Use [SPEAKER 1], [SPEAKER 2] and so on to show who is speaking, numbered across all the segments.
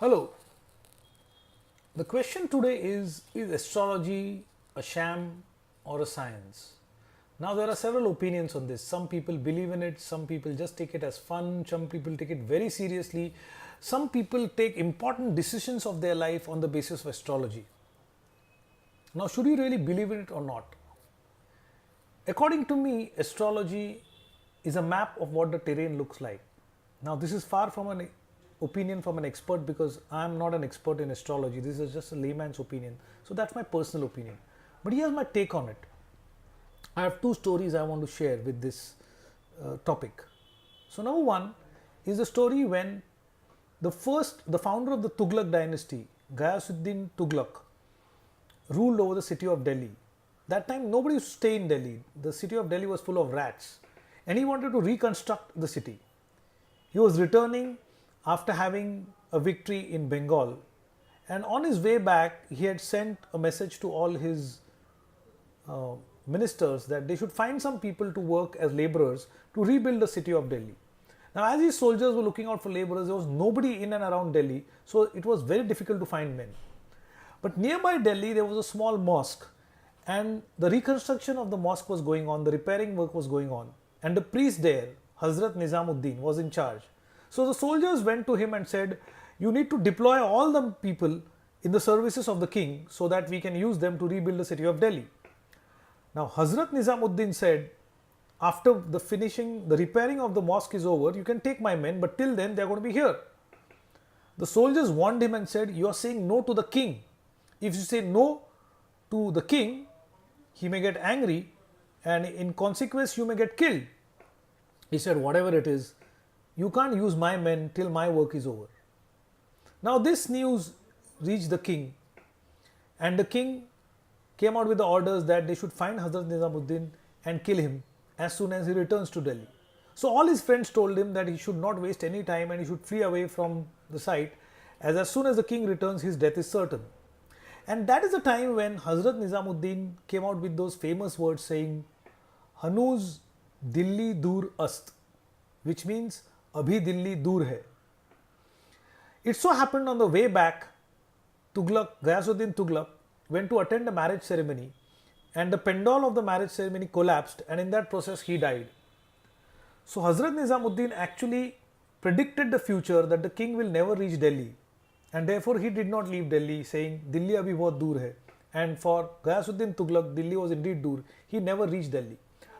[SPEAKER 1] Hello. The question today is astrology a sham or a science? Now, there are several opinions on this. Some people believe in it, some people just take it as fun, some people take it very seriously, some people take important decisions of their life on the basis of astrology. Now, should you really believe in it or not? According to me, astrology is a map of what the terrain looks like. Now, this is far from an opinion from an expert because I am not an expert in astrology. This is just a layman's opinion. So, that's my personal opinion. But here's my take on it. I have two stories I want to share with this topic. So, number one is the story when the founder of the Tughlaq dynasty, Ghayasuddin Tughlaq, ruled over the city of Delhi. That time nobody used to stay in Delhi. The city of Delhi was full of rats and he wanted to reconstruct the city. He was returning after having a victory in Bengal, and on his way back he had sent a message to all his ministers that they should find some people to work as laborers to rebuild the city of Delhi. Now, as these soldiers were looking out for laborers, there was nobody in and around Delhi, so it was very difficult to find men. But nearby Delhi there was a small mosque, and the reconstruction of the mosque was going on, the repairing work was going on, and the priest there, Hazrat Nizamuddin, was in charge. So the soldiers went to him and said, you need to deploy all the people in the services of the king so that we can use them to rebuild the city of Delhi. Now Hazrat Nizamuddin said, after the repairing of the mosque is over, you can take my men, but till then they are going to be here. The soldiers warned him and said, you are saying no to the king. If you say no to the king, he may get angry and in consequence you may get killed. He said, whatever it is, you can't use my men till my work is over. Now this news reached the king, and the king came out with the orders that they should find Hazrat Nizamuddin and kill him as soon as he returns to Delhi. So all his friends told him that he should not waste any time and he should flee away from the site, as soon as the king returns his death is certain. And that is the time when Hazrat Nizamuddin came out with those famous words saying, Hanuz Dilli Dur Ast, which means Abhi Dilli Dur hai. It so happened on the way back, Ghayasuddin Tughlaq went to attend a marriage ceremony, and the pendal of the marriage ceremony collapsed, and in that process he died. So Hazrat Nizamuddin actually predicted the future that the king will never reach Delhi, and therefore he did not leave Delhi, saying Delhi abhi bahut dur hai. And for Ghayasuddin Tughlaq, Delhi was indeed dur. He never reached Delhi.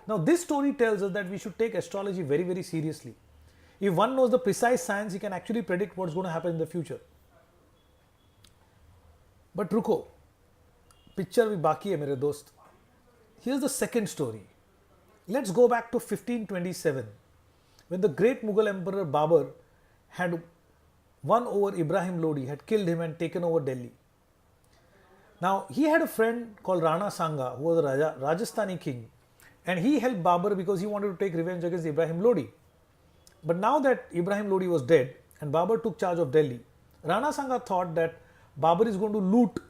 [SPEAKER 1] Now this story tells us that we should take astrology very, very seriously. If one knows the precise science, he can actually predict what's going to happen in the future. But रुको, picture भी बाकी है मेरे दोस्त. Here's the second story. Let's go back to 1527, when the great Mughal Emperor Babur had won over Ibrahim Lodi, had killed him and taken over Delhi. Now he had a friend called Rana Sanga, who was a Rajasthani king, and he helped Babur because he wanted to take revenge against Ibrahim Lodi. But now that Ibrahim Lodi was dead and Babur took charge of Delhi, Rana Sanga thought that Babur is going to loot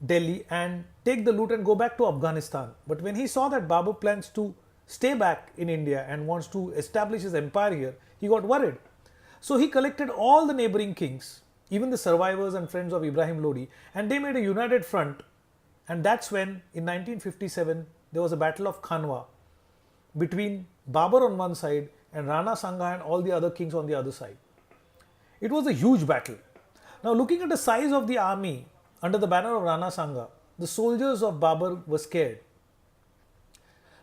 [SPEAKER 1] Delhi and take the loot and go back to Afghanistan. But when he saw that Babur plans to stay back in India and wants to establish his empire here, he got worried. So he collected all the neighboring kings, even the survivors and friends of Ibrahim Lodi, and they made a united front. And that's when in 1957 there was a battle of Khanwa between Babur on one side and Rana Sanga and all the other kings on the other side. It was a huge battle. Now looking at the size of the army under the banner of Rana Sanga, the soldiers of Babur were scared.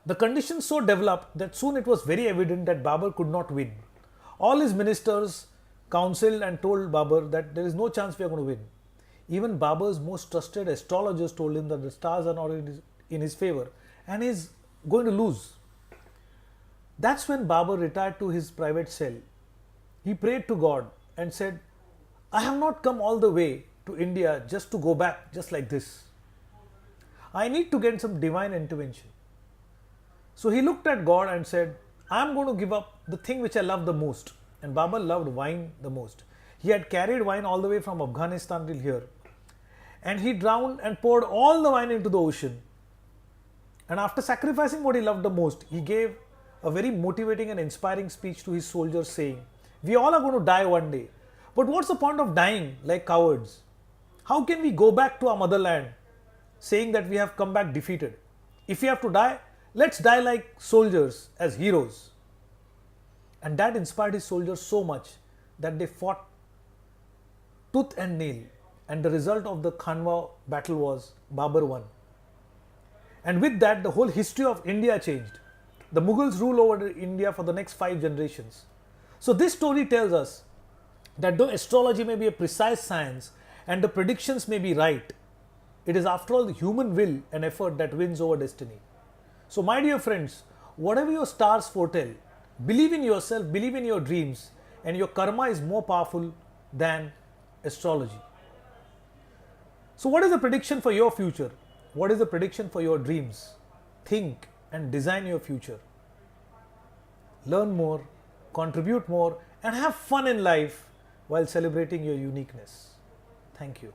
[SPEAKER 1] The conditions so developed that soon it was very evident that Babur could not win. All his ministers counseled and told Babur that there is no chance we are going to win. Even Babur's most trusted astrologers told him that the stars are not in his favor and he is going to lose. That's when Babur retired to his private cell. He prayed to God and said, I have not come all the way to India just to go back just like this. I need to get some divine intervention. So he looked at God and said, I am going to give up the thing which I love the most. And Babur loved wine the most. He had carried wine all the way from Afghanistan till here. And he drowned and poured all the wine into the ocean. And after sacrificing what he loved the most, he gave a very motivating and inspiring speech to his soldiers saying, we all are going to die one day, But what's the point of dying like cowards? How can we go back to our motherland saying that we have come back defeated? If we have to die, let's die like soldiers, as heroes. And that inspired his soldiers so much that they fought tooth and nail. And the result of the Khanwa battle was Babur won. And with that, the whole history of India changed. The Mughals ruled over India for the next 5 generations. So this story tells us that though astrology may be a precise science and the predictions may be right, it is after all the human will and effort that wins over destiny. So my dear friends, whatever your stars foretell, believe in yourself, believe in your dreams, and your karma is more powerful than astrology. So what is the prediction for your future? What is the prediction for your dreams? Think and design your future. Learn more, contribute more, and have fun in life while celebrating your uniqueness. Thank you.